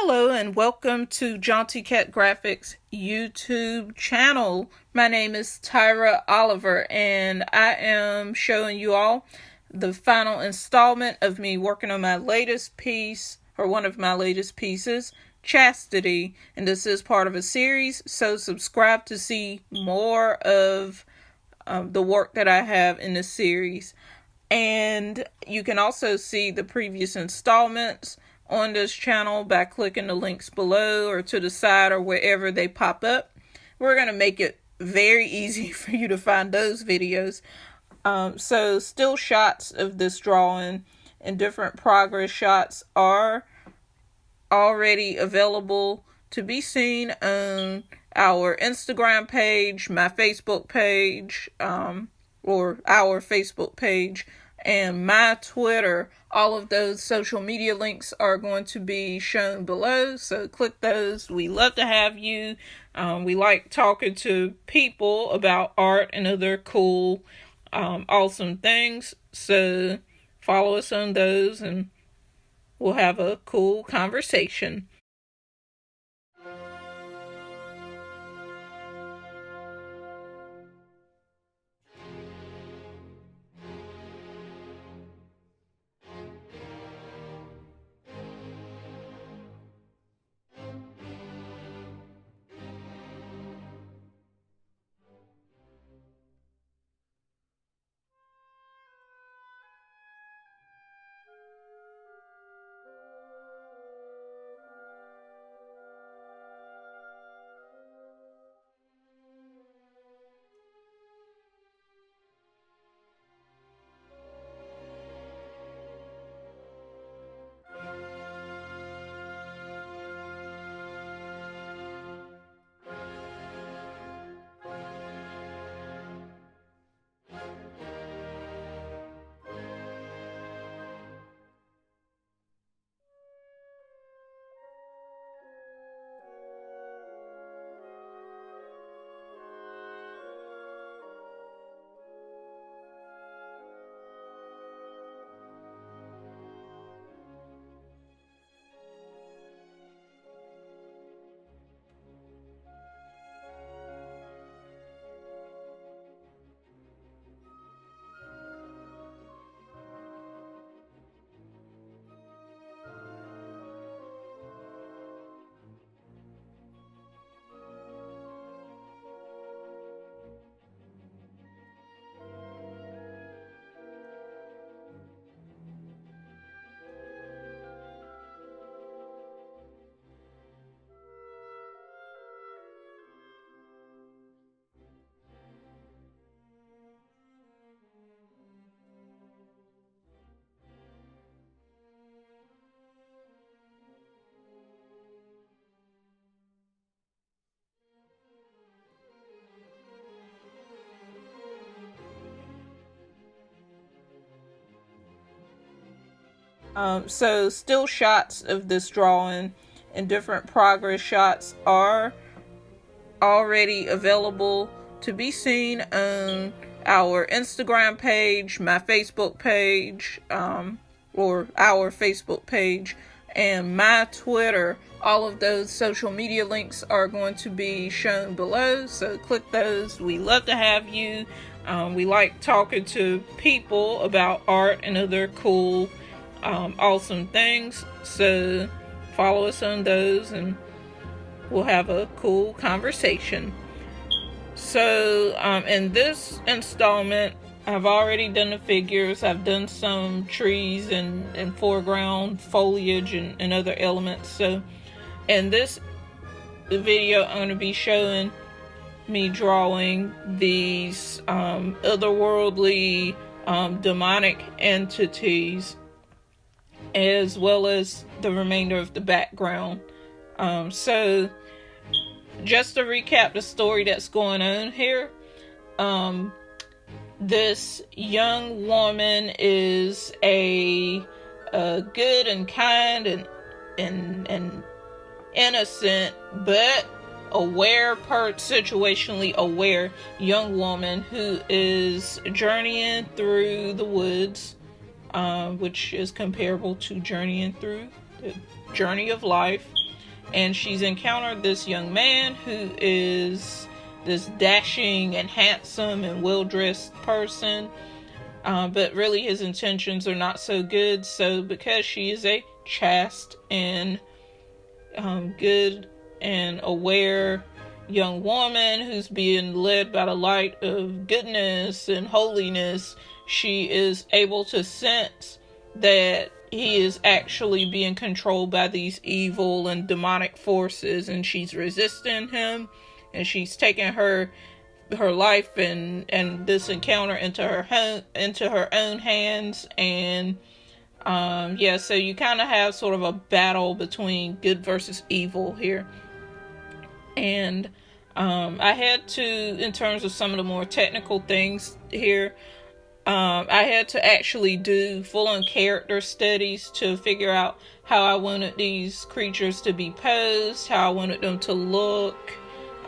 Hello and welcome to Jaunty Cat Graphics YouTube channel. My name is Tyra Oliver and I am showing you all the final installment of me working on my latest piece, or one of my latest pieces, Chastity. And this is part of a series, so subscribe to see more of the work that I have in this series. And you can also see the previous installments on this channel by clicking the links below or to the side or wherever they pop up. We're going to make it very easy for you to find those videos. So still shots of this drawing and different progress shots are already available to be seen on our Instagram page, my Facebook page, or our Facebook page, and my Twitter. All of those social media links are going to be shown below, so click those. We love to have you. We like talking to people about art and other cool, awesome things. So follow us on those and we'll have a cool conversation. So still shots of this drawing and different progress shots are already available to be seen on our Instagram page, my Facebook page, or our Facebook page, and my Twitter. All of those social media links are going to be shown below, so click those. We love to have you. We like talking to people about art and other cool, awesome things. So follow us on those and we'll have a cool conversation. So in this installment, I've already done the figures. I've done some trees and foreground foliage and other elements. So in this video, I'm going to be showing me drawing these otherworldly demonic entities, as well as the remainder of the background. So just to recap the story that's going on here, this young woman is a good and kind and innocent but aware, situationally aware young woman who is journeying through the woods, which is comparable to journeying through the journey of life. and she's encountered this young man who is this dashing and handsome and well-dressed person, but really his intentions are not so good. So because she is a chaste and good and aware young woman who's being led by the light of goodness and holiness, she is able to sense that he is actually being controlled by these evil and demonic forces, and she's resisting him, and she's taking her life and this encounter into her own hands. And so you kind of have sort of a battle between good versus evil here. And I had to, in terms of some of the more technical things here, I had to actually do full-on character studies to figure out how I wanted these creatures to be posed, how I wanted them to look.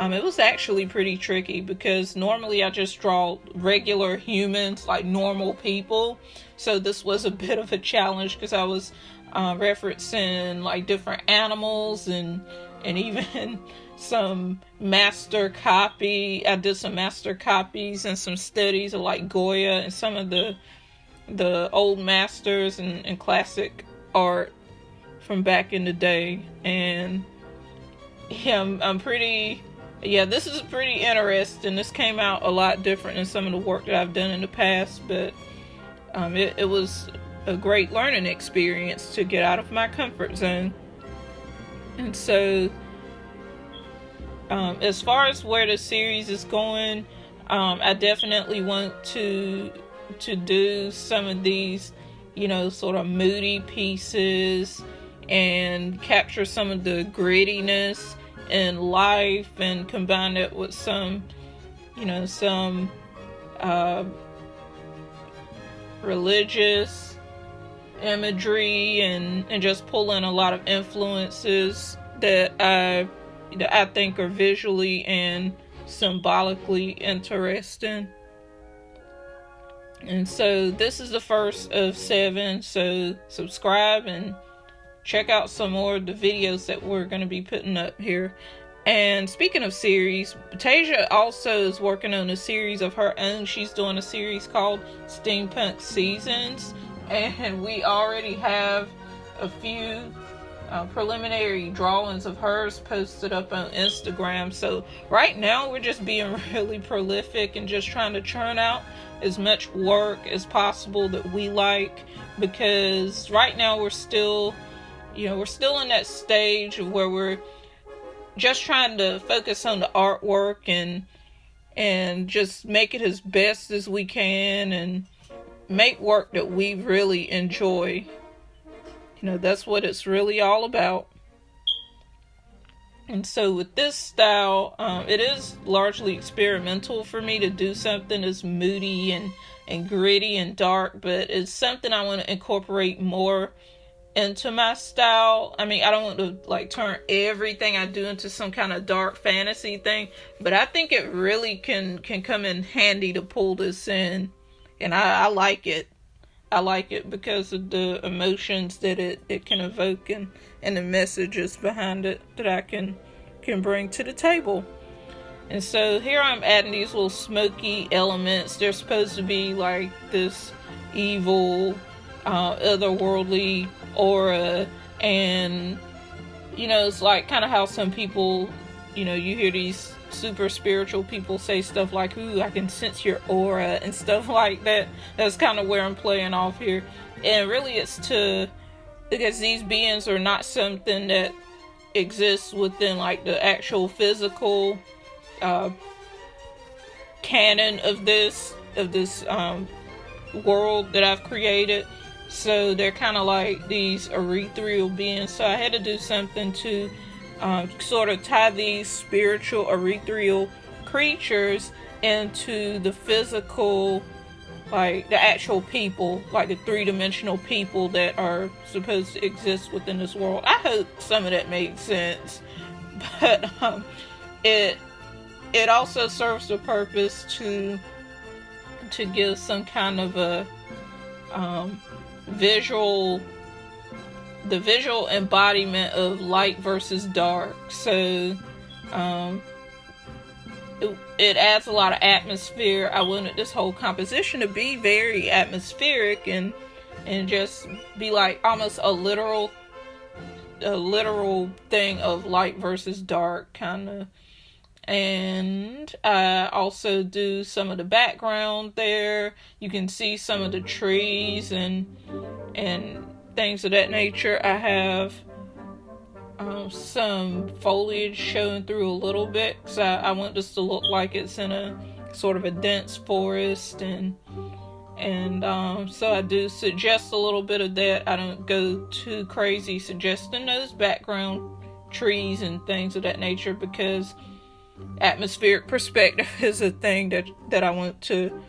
It was actually pretty tricky because normally I just draw regular humans, like normal people. So this was a bit of a challenge because I was referencing like different animals and even some master copy. I did some master copies and some studies of like Goya and some of the old masters and classic art from back in the day. And this is pretty interesting. This came out a lot different than some of the work that I've done in the past, but it was a great learning experience to get out of my comfort zone. And so as far as where the series is going, I definitely want to do some of these, sort of moody pieces and capture some of the grittiness in life and combine it with some religious imagery and just pull in a lot of influences that I think are visually and symbolically interesting. And so this is the first of 7, so subscribe and check out some more of the videos that we're going to be putting up here. And speaking of series, Tasia also is working on a series of her own. She's doing a series called Steampunk Seasons, and we already have a few preliminary drawings of hers posted up on Instagram. So right now we're just being really prolific and just trying to churn out as much work as possible that we like, because right now we're still in that stage where we're just trying to focus on the artwork and just make it as best as we can and make work that we really enjoy. That's what it's really all about. And so with this style, it is largely experimental for me to do something that's moody and gritty and dark, but it's something I want to incorporate more into my style. I don't want to turn everything I do into some kind of dark fantasy thing, but I think it really can come in handy to pull this in, and I like it. I like it because of the emotions that it can evoke and the messages behind it that I can bring to the table. And so here I'm adding these little smoky elements. They're supposed to be like this evil, otherworldly aura, and it's like kind of how some people, you hear these super spiritual people say stuff like, "Ooh, I can sense your aura," and stuff like that. That's kind of where I'm playing off here. And really it's because these beings are not something that exists within like the actual physical canon of this world that I've created. So they're kind of like these ethereal beings. So I had to do something to sort of tie these spiritual ethereal creatures into the physical, like the actual people, like the three-dimensional people that are supposed to exist within this world. I hope some of that made sense, but it also serves the purpose to give some kind of a visual the visual embodiment of light versus dark. So it adds a lot of atmosphere. I wanted this whole composition to be very atmospheric and just be like almost a literal thing of light versus dark kind of. And I also do some of the background there. You can see some of the trees and things of that nature. I have some foliage showing through a little bit, because I want this to look like it's in a sort of a dense forest, and so I do suggest a little bit of that. I don't go too crazy suggesting those background trees and things of that nature, because atmospheric perspective is a thing that I want to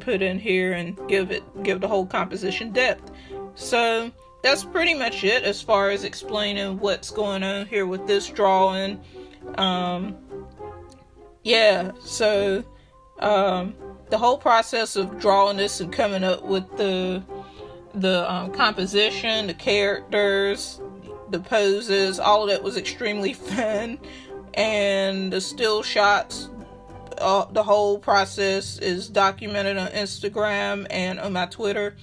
put in here and give the whole composition depth. So that's pretty much it as far as explaining what's going on here with this drawing. So the whole process of drawing this and coming up with the composition, the characters, the poses, all of that was extremely fun. And the still shots, the whole process is documented on Instagram and on my Twitter.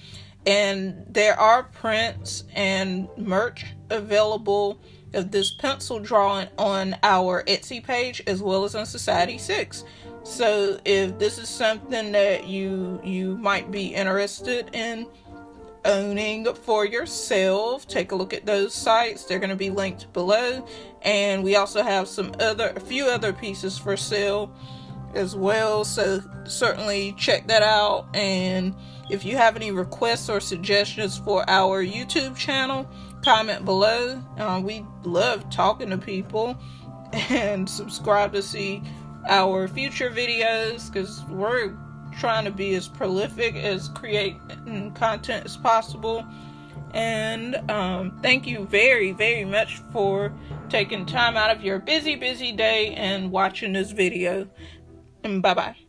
And there are prints and merch available of this pencil drawing on our Etsy page as well as on Society 6. So if this is something that you might be interested in owning for yourself, take a look at those sites. They're going to be linked below. And we also have a few other pieces for sale as well, so certainly check that out. And if you have any requests or suggestions for our YouTube channel, comment below. We love talking to people. And subscribe to see our future videos, because we're trying to be as prolific as creating content as possible. And thank you very, very much for taking time out of your busy day and watching this video. And bye-bye.